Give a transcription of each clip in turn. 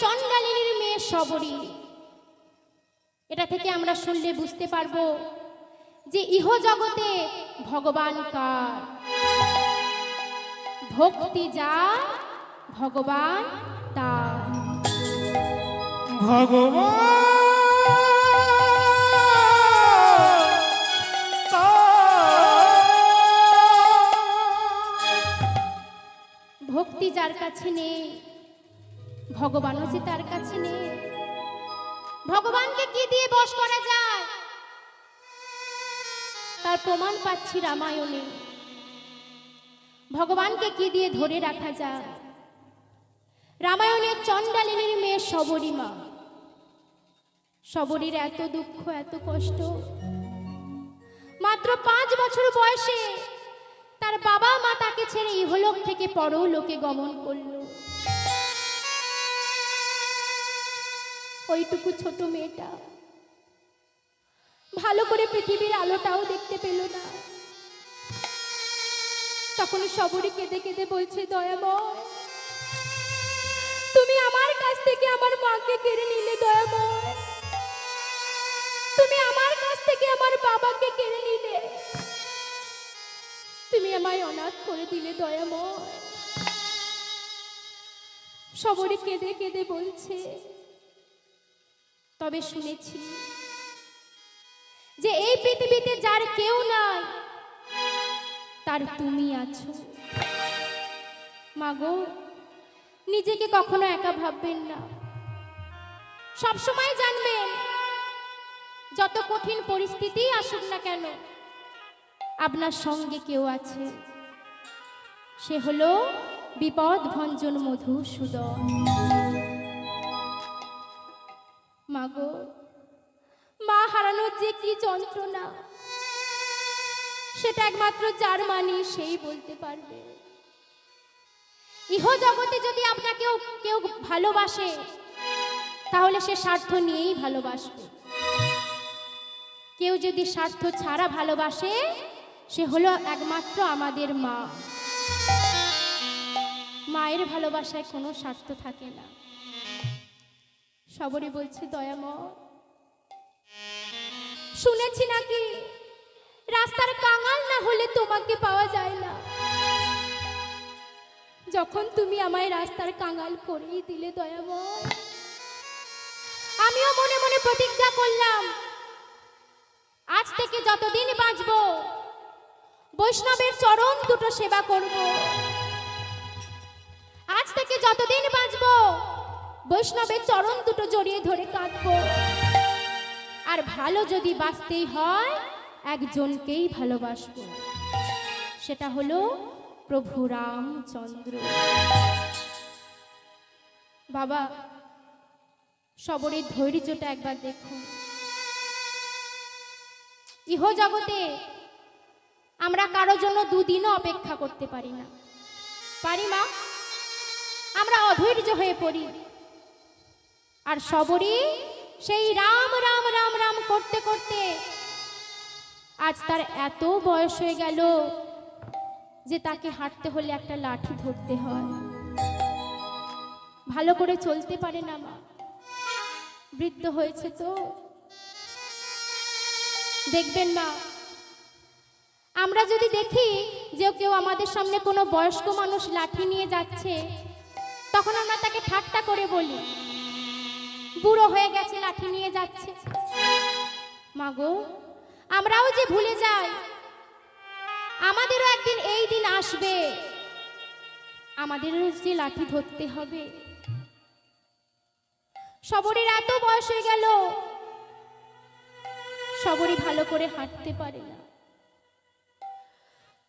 চণ্ডালিনীর মেয়ে শবরী। এটা থেকে আমরা শুনলে বুঝতে পারবো যে ইহ জগতে ভগবান কার। ভক্তি যা ভগবান তার। ভগবান ভক্তি যার কাছে নেই, ভগবানও যে তার কাছে নেই। ভগবানকে কি দিয়ে বশ করা যায় তার প্রমাণ পাচ্ছি রামায়ণে। ভগবানকে কি দিয়ে ধরে রাখা যায়? রামায়ণের চণ্ডালিনীর মেয়ে শবরী মা। শবরীর এত দুঃখ, এত কষ্ট। মাত্র 5 বছর বয়সে তার বাবা মা তাকে ছেড়ে ইহলোক থেকে পরলোকে গমন করল। ওইটুকু ছোট মেয়েটা ভালো করে পৃথিবীর আলোটাও দেখতে পেল না। তখন শবরী কেঁদে কেঁদে বলছে, দয়াময়, তুমি আমার কাছ থেকে আমার মাকে কেড়ে নিলে দয়াময়। তুমি আমার কাছ থেকে আমার বাবাকে কেড়ে নিলে। তুমি আমায় অনাথ করে দিলে দয়াময়। শবরী কেঁদে কেঁদে বলছে, তবে শুনেছি যে এই পৃথিবীতে যার কেউ নাই তার তুমি আছো। মাগো, নিজেকে কখনো একা ভাববেন না। সবসময় জানবেন যত কঠিন পরিস্থিতি আসুক না কেন আপনার সঙ্গে কেউ আছে। সে হলো বিপদ ভঞ্জন মধুসূদন। মাগো, মা হারানোর যে কি যন্ত্রণা সেটা একমাত্র যার মানি সেই বলতে পারবে। ইহ জগতে যদি আপনাকে কেউ ভালোবাসে তাহলে সে স্বার্থ নিয়েই ভালোবাসবে। কেউ যদি স্বার্থ ছাড়া ভালোবাসে সে হলো একমাত্র আমাদের মা। মায়ের ভালোবাসায় কোনো স্বার্থ থাকে না। শবরী বলছে, দয়াময়, শুনেছি নাকি রাস্তার কাঙাল না হলে তোমাকে পাওয়া যায় না। যখন তুমি আমায় রাস্তার কাঙাল করেই দিলে দয়াময়, আমিও মনে মনে প্রতিজ্ঞা করলাম আজ থেকে যতদিন বাঁচব বৈষ্ণবের চরণ দুটো সেবা করব। আজ থেকে যতদিন বাঁচব বৈষ্ণবের চরণ দুটো জড়িয়ে ধরে কাঁদব। আর ভালো যদি বাঁচতেই হয় একজনকেই ভালোবাসব, সেটা হলো প্রভু রামচন্দ্র। বাবা, শবরীর ধৈর্যটা একবার দেখুন। ইহ জগতে আমরা কারো জন্য দুদিনও অপেক্ষা করতে পারি না। পারি মা? আমরা অধৈর্য হয়ে পড়ি। আর শবরী সেই রাম রাম রাম রাম করতে করতে আজ তার এত বয়স হয়ে গেল যে তাকে হাঁটতে হলে একটা লাঠি ধরতে হয়। ভালো করে চলতে পারে না মা, বৃদ্ধ হয়েছে তো। দেখবেন মা, আমরা যদি দেখি যে কেউ আমাদের সামনে কোনো বয়স্ক মানুষ লাঠি নিয়ে যাচ্ছে, তখন আমরা তাকে ঠাট্টা করে বলি, বুড়ো হয়ে গেছে লাঠি নিয়ে যাচ্ছে। মাগো, আমরাও যে ভুলে যাই আমাদেরও একদিন এই দিন আসবে, আমাদেরও যে লাঠি ধরতে হবে। শবরীর এত বয়স হয়ে গেল, শবরী ভালো করে হাঁটতে পারে না।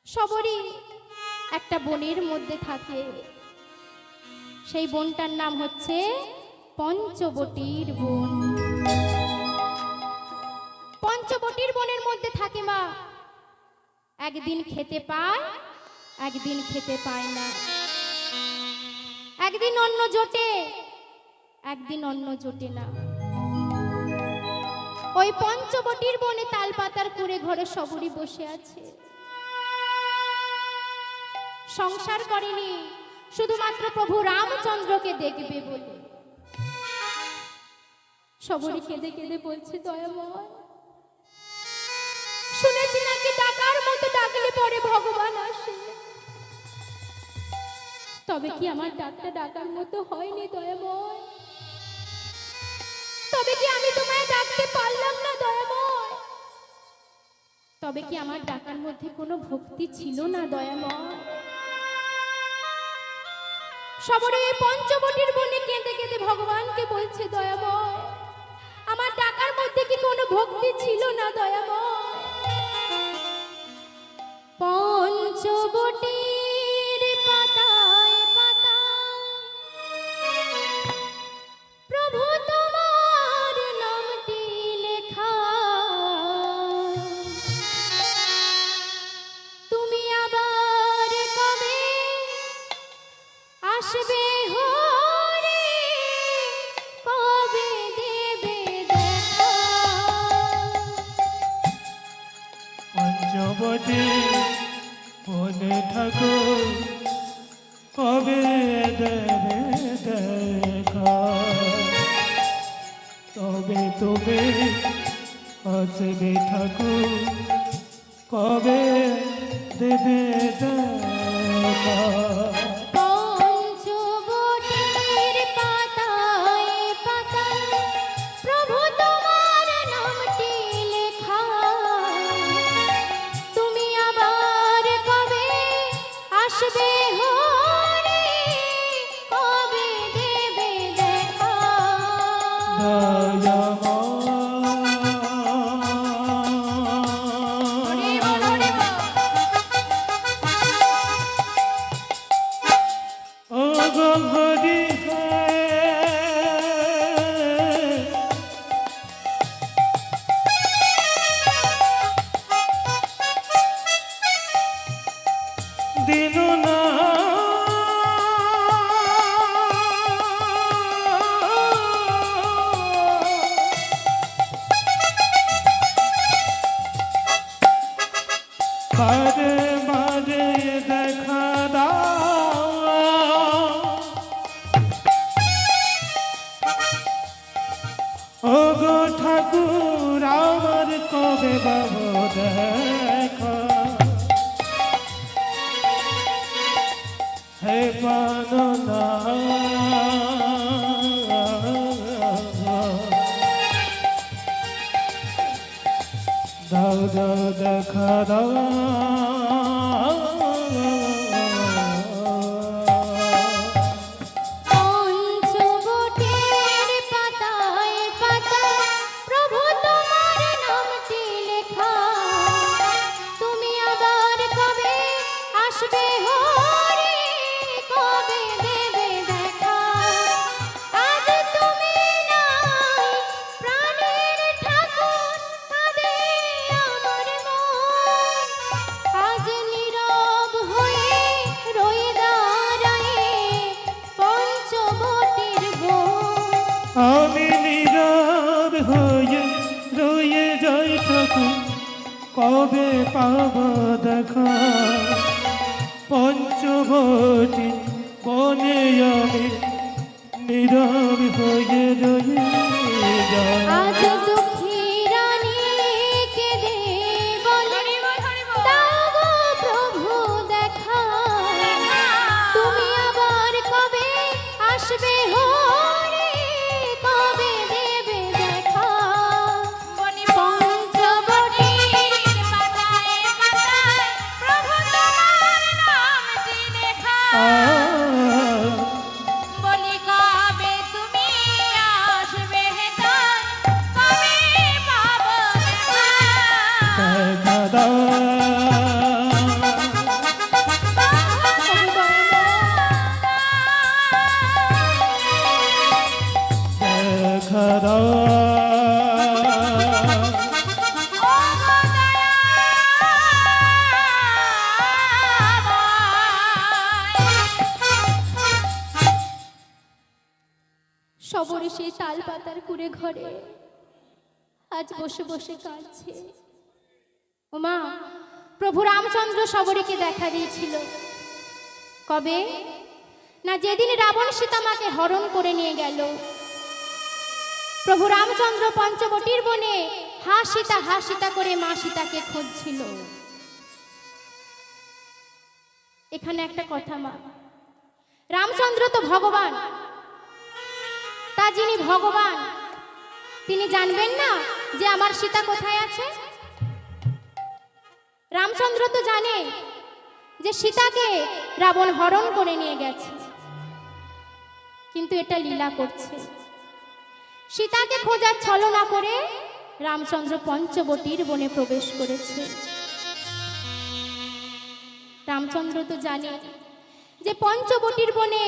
শবরী একটা বনের মধ্যে থাকে, সেই বনটার নাম হচ্ছে পঞ্চবটির বন। পঞ্চবটির বনের মধ্যে থাকে মা। একদিন খেতে পায়, একদিন খেতে পায় না। একদিন অন্ন জোটে, একদিন অন্ন জোটে না। ওই পঞ্চবটির বনে তালপাতার কুড়ে ঘরে শবরী বসে আছে। সংসার করেনি শুধুমাত্র প্রভু রামচন্দ্রকে দেখবে বলে। সবরি কেঁদে কেঁদে বলছে, দয়াময়, শুনেছি নাকি ডাকার মতো ডাকলে পরে ভগবান আসে। তবে কি আমার ডাকটা ডাকার মতো হয়নি দয়াময়? তবে কি আমি তোমায় ডাকতে পারলাম না দয়াময়? তবে কি আমার ডাকার মধ্যে কোনো ভক্তি ছিল না দয়াময়? সবরে পঞ্চবটির বনে কেঁদে কেঁদে ভগবানকে বলছে, দয়াময়, আমার ডাকার মধ্যে কি কোনো ভক্তি ছিল না দয়াময়? পঞ্চবটির পাতায় পাতায় প্রভু তোমার নামটি লেখা, তুমি আবার কবে আসবে হরে, কবে দেবে দেখা? পঞ্চবটী বনে ঠাকুর কবে দেবে দেখা, তবে তুমি আসবে ঠাকুর কবে দেবে দেখা। পঞ্চবটির পাতায় পাতায় প্রভু তোমার নামটি লেখা, তুমি আবার কবে আসবে হরে, কবে দেবে দেখা? দিনু না বারে বারে দেখা দাও, ও গো ঠাকুর আমার কবে বাবু দেখা, হে পাননা দাও দাও দেখা দাও। পঞ্চবটির পাতায় পাতায় প্রভু তোমার নামটি লেখা, তুমি আবার কবে আসবে হরে, কবে দেবে দেখা? আজ তুমি নাই প্রাণের ঠাকুর, কাঁদে আমার মন, আজ নীরব হয়ে রয়ে দাঁড়ায়ে পঞ্চবটির বন। আমি নীরব হয়ে রয়ে যাই ঠাকুর কবে পাব দেখা, পঞ্চবটী বনে আমি নীরব হয়ে রয়ে যাই। আজ দুঃখী রানী কেঁদে বলে, দাও গো প্রভু দেখা, তুমি আবার কবে আসবে হরে, কবে দেবে দেখা? পঞ্চবটির পাতায় পাতায় প্রভু তোমার নামটি লেখা, বলি কবে তুমি আসবে তাই, কবে পাবো দেখা? দেখা দাও, দেখা দাও, সবরে সেই তাল পাতার কুড়ে ঘরে আজ বসে বসে কাঁদছে। ওমা, প্রভু রামচন্দ্র সবরীকে দেখা দিয়েছিল কবে না, যেদিন রাবণ সীতামাকে হরণ করে নিয়ে গেল। প্রভু রামচন্দ্র পঞ্চবটির বনে হা সীতা করে মা সীতাকে খুঁজছিল। এখানে একটা কথা মা, রামচন্দ্র তো ভগবান, তা যিনি ভগবান তিনি জানবেন না যে আমার সীতা কোথায় আছে? রামচন্দ্র তো জানে যে সীতাকে রাবণ হরণ করে নিয়ে গেছে, কিন্তু এটা লীলা করছে। সীতাকে খোঁজার ছলনা করে রামচন্দ্র পঞ্চবটির বনে প্রবেশ করেছে। রামচন্দ্র তো জানে যে পঞ্চবটির বনে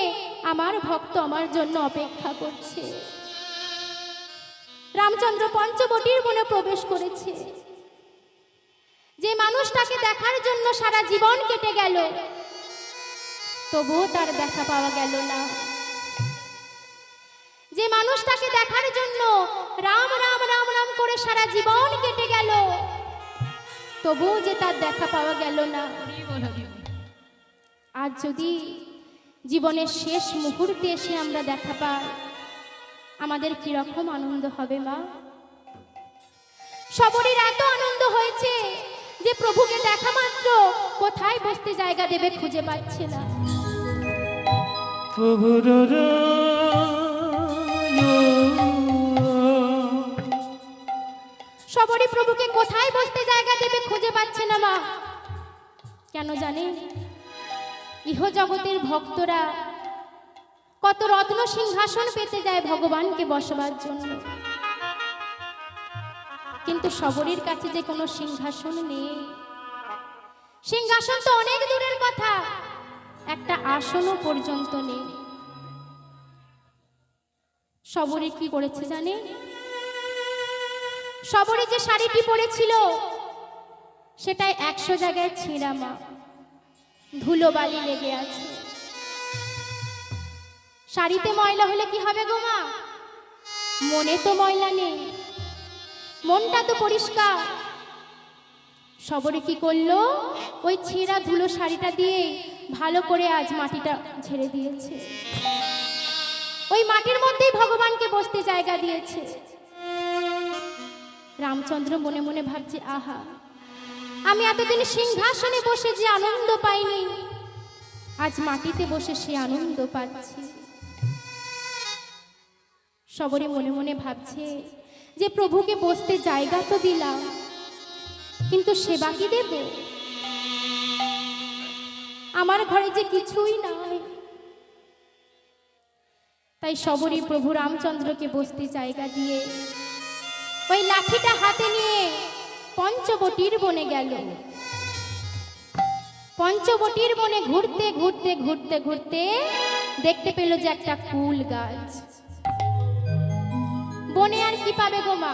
আমার ভক্ত আমার জন্য অপেক্ষা করছে। রামচন্দ্র পঞ্চবটির বনে প্রবেশ করেছে। যে মানুষটাকে দেখার জন্য সারা জীবন কেটে গেল, তবুও তার দেখা পাওয়া গেল না। যে মানুষটাকে দেখার জন্য রাম রাম রাম রাম করে সারা জীবন কেটে গেল, তবুও যে তার দেখা পাওয়া গেল না। আজ যদি জীবনের শেষ মুহূর্তে এসে আমরা দেখা পাই, আমাদের কিরকম আনন্দ হবে মা? সবরের এত আনন্দ হয়েছে যে প্রভুকে দেখা মাত্র কোথায় বসতে জায়গা দেবে খুঁজে পাচ্ছে না। প্রভুর সবরই প্রভুকে কোথায় বসতে জায়গা দেবে খুঁজে পাচ্ছে না মা। কেন জানেন? ইহ জগতের ভক্তরা কত রত্ন সিংহাসন পেতে যায় ভগবানকে বসবার জন্য, কিন্তু সবরীর কাছে যে কোনো সিংহাসন নেই। সিংহাসন তো অনেক দূরের কথা, একটা আসনও পর্যন্ত নেই। সবরী কি করেছে জানে? সবরী যে শাড়িটি পরেছিল সেটাই 100 জায়গায় ছেঁড়া মা, ধুলোবালি লেগে আছে। শাড়িতে ময়লা হলে কি হবে গো মা? মনে তো ময়লা নেই, মনটা তো পরিষ্কার। সবরী কি করলো? ওই ছেঁড়া ধুলো শাড়িটা দিয়ে ভালো করে আজ মাটিটা ঝেড়ে দিয়েছে। ওই মাটির মধ্যেই ভগবানকে বসতে জায়গা দিয়েছে। রামচন্দ্র মনে মনে ভাবছে, আহা, আমি এতদিন সিংহাসনে বসে যে আনন্দ পাইনি, আজ মাটিতে বসে সে আনন্দ পাচ্ছি। সবরী মনে মনে ভাবছে যে প্রভুকে বসতে জায়গা তো দিলাম, কিন্তু সেবা কি দেব? আমার ঘরে যে কিছুই নাই। তাই সবরী প্রভু রামচন্দ্রকে বসতে জায়গা দিয়ে ওই লাঠিটা হাতে নিয়ে পঞ্চবটির বনে গেল। পঞ্চবটির বনে ঘুরতে ঘুরতে ঘুরতে ঘুরতে দেখতে পেল যে একটা কুল গাছ। বনে আর কি পাবে গো মা?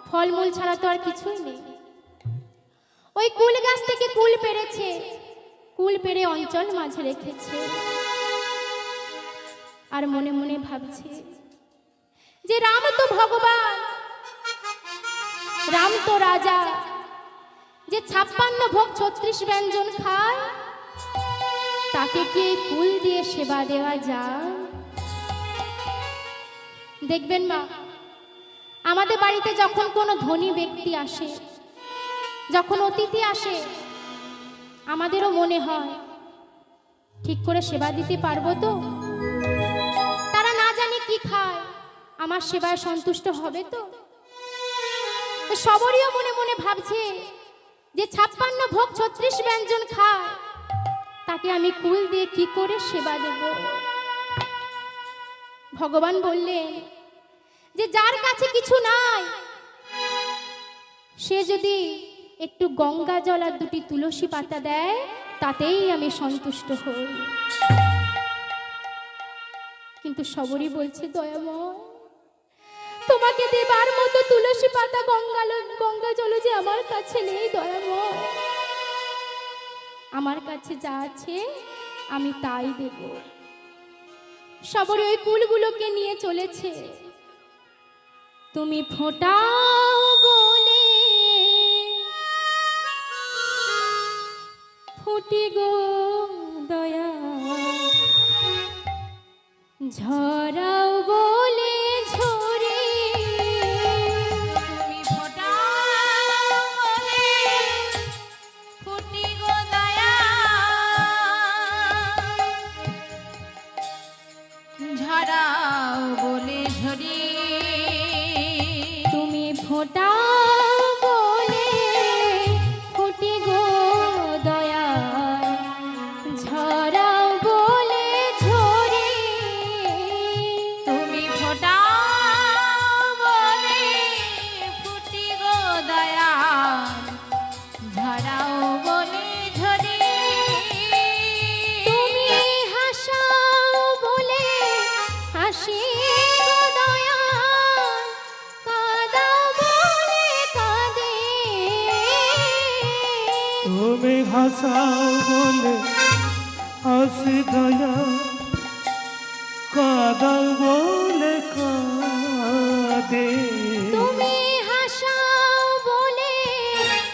ফলমূল ছাড়া তো আর কিছুই নেই। ওই কুল গাছ থেকে কুল পেড়েছে, কুল পেড়ে অঞ্চল মাঝে রেখেছে, আর মনে মনে ভাবছে যে রাম তো ভগবান, রাম তো রাজা, যে 56 ভোগ 36 ব্যঞ্জন খায়, তাকে কি এই কুল দিয়ে সেবা দেওয়া যায়? দেখবেন মা, আমাদের বাড়িতে যখন কোনো ধনী ব্যক্তি আসে, যখন অতিথি আসে, আমাদেরও মনে হয় ঠিক করে সেবা দিতে পারবো তো? তারা না জানি কি খায়, আমার সেবায় সন্তুষ্ট হবে তো? সবরীও মনে মনে ভাবছে যে 56 ভোগ 36 ব্যঞ্জন খায়, তাকে আমি কুল দিয়ে কি করে সেবা দেব? ভগবান বললেন যে যার কাছে কিছু নাই, সে যদি একটু গঙ্গা জল আর 2টি তুলসী পাতা দেয়, তাতেই আমি সন্তুষ্ট হই। কিন্তু সবরী বলছে, দয়াময়, তোমাকে দেবার মতো তুলসী পাতা গঙ্গা জল যে আমার কাছে নেই দয়াময়। আমার কাছে যা আছে আমি তাই দেব। সবরী ওই কুলগুলোকে নিয়ে চলেছে। তুমি ফোঁটাও বলে ফুটি গো দয়া, ঝরাও বলে ঝরে হাসাও বলে হাসি দয়া, কাঁদাও বলে কাঁদে। তুমি হাসাও বলে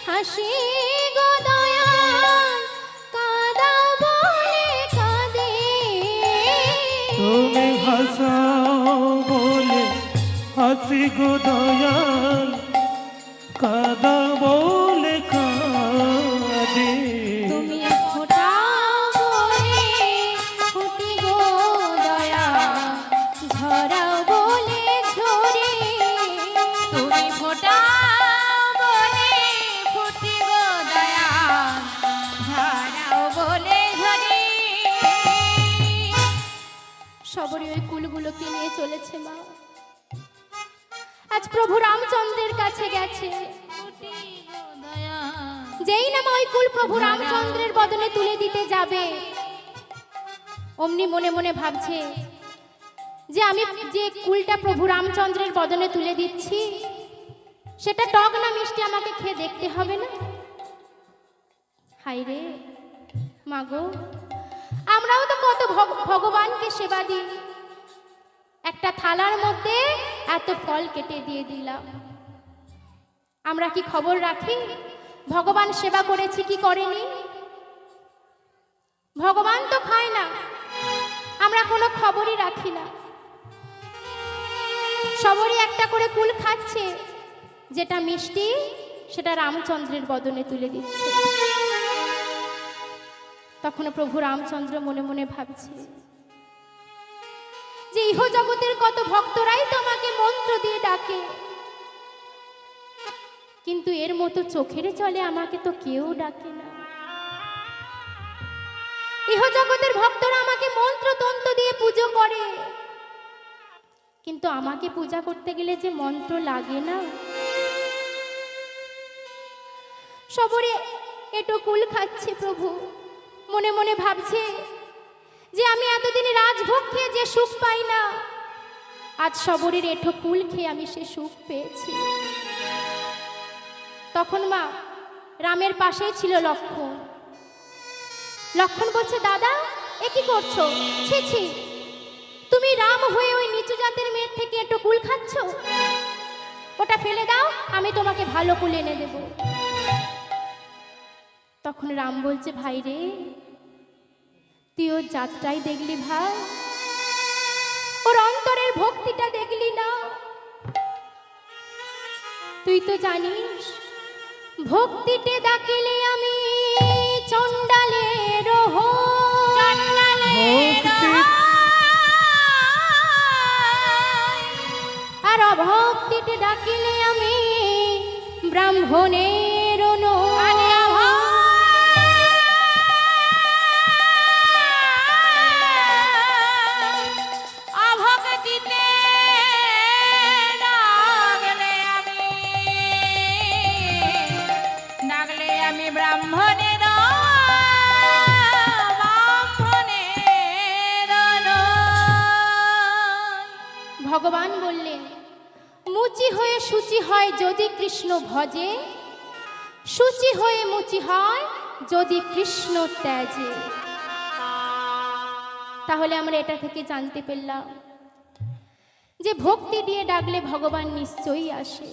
হাসি গো দয়াল, কাঁদাও বলে কাঁদে। তুমি হাসাও বলে হাসি গো দয়াল, কাঁদাও বলে কাঁদে। তুমি ফোটাও বলে ফুটি গো দয়াল, ঝরাও বলে ঝরে। তুমি ফোটাও বলে ফুটি গো দয়াল, ঝরাও বলে ঝরে। সবরই ওই কুলগুলোকে নিয়ে চলেছে মা। আজ প্রভু রামচন্দ্রের কাছে গেছে, ফুটি গো দয়াল, যেই না মা ওই কুল প্রভু রামচন্দ্রের বদনে তুলে দিতে যাবে, অমনি মনে মনে ভাবছে যে আমি যে কুলটা প্রভু রামচন্দ্রের বদনে তুলে দিচ্ছি, সেটা টক না মিষ্টি আমাকে খেয়ে দেখতে হবে না। হাই রে মাগো, আমরাও তো কত ভগবানকে সেবা দিই, একটা থালার মধ্যে এত ফল কেটে দিয়ে দিলাম। আমরা কি খবর রাখি ভগবান সেবা করেছি কি করেনি? ভগবান তো খায় না, আমরা কোনো খবরই রাখি না। সবরই একটা করে কুল খাচ্ছে, যেটা মিষ্টি সেটা রামচন্দ্রের বদনে তুলে দিচ্ছে। তখন প্রভু রামচন্দ্র মনে মনে ভাবছে যে ইহ জগতের কত ভক্তরাই তো আমাকে মন্ত্র দিয়ে ডাকে, কিন্তু এর মতো চোখের চলে আমাকে তো কেউ ডাকে না। ইহ জগতের ভক্তরা আমাকে মন্ত্র তন্ত্র দিয়ে পুজো করে, কিন্তু আমাকে পূজা করতে গেলে যে মন্ত্র লাগে না। সবরে এটো কুল খাচ্ছে প্রভু, মনে মনে ভাবছে যে আমি এতদিন রাজভোগ খেয়ে যে সুখ পাই না, আজ সবরের এঠো কুল খেয়ে আমি সে সুখ পেয়েছি। তখন মা রামের পাশেই ছিল লক্ষ্মণ। লক্ষ্মণ বলছে, দাদা এ কি করছো? ছি ছি, তুমি রাম হয়ে ওই নিচু জাতের মেয়ের থেকে একটু কুল খাচ্ছ? ওটা ফেলে দাও, আমি তোমাকে ভালো কুল এনে দেব। তখন রাম বলছে, ভাই রে, তুই ওর জাতটাই দেখলি ভাই, ওর অন্তরের ভক্তিটা দেখলি না? তুই তো জানিস ভক্তিতে ডাকিলে আমি চণ্ডালের আর অভক্তিতে ডাকিলে আমি ব্রাহ্মণের অভক্তিতে ডাকলে আমি ব্রাহ্মণের ভগবান বললেন, মুচি হয়ে সূচি হয় যদি কৃষ্ণ ভজে, সূচি হয়ে মুচি হয় যদি কৃষ্ণ ত্যাজে। তাহলে আমরা এটা থেকে জানতে পারলাম যে ভক্তি দিয়ে ডাকলে ভগবান নিশ্চয়ই আসে।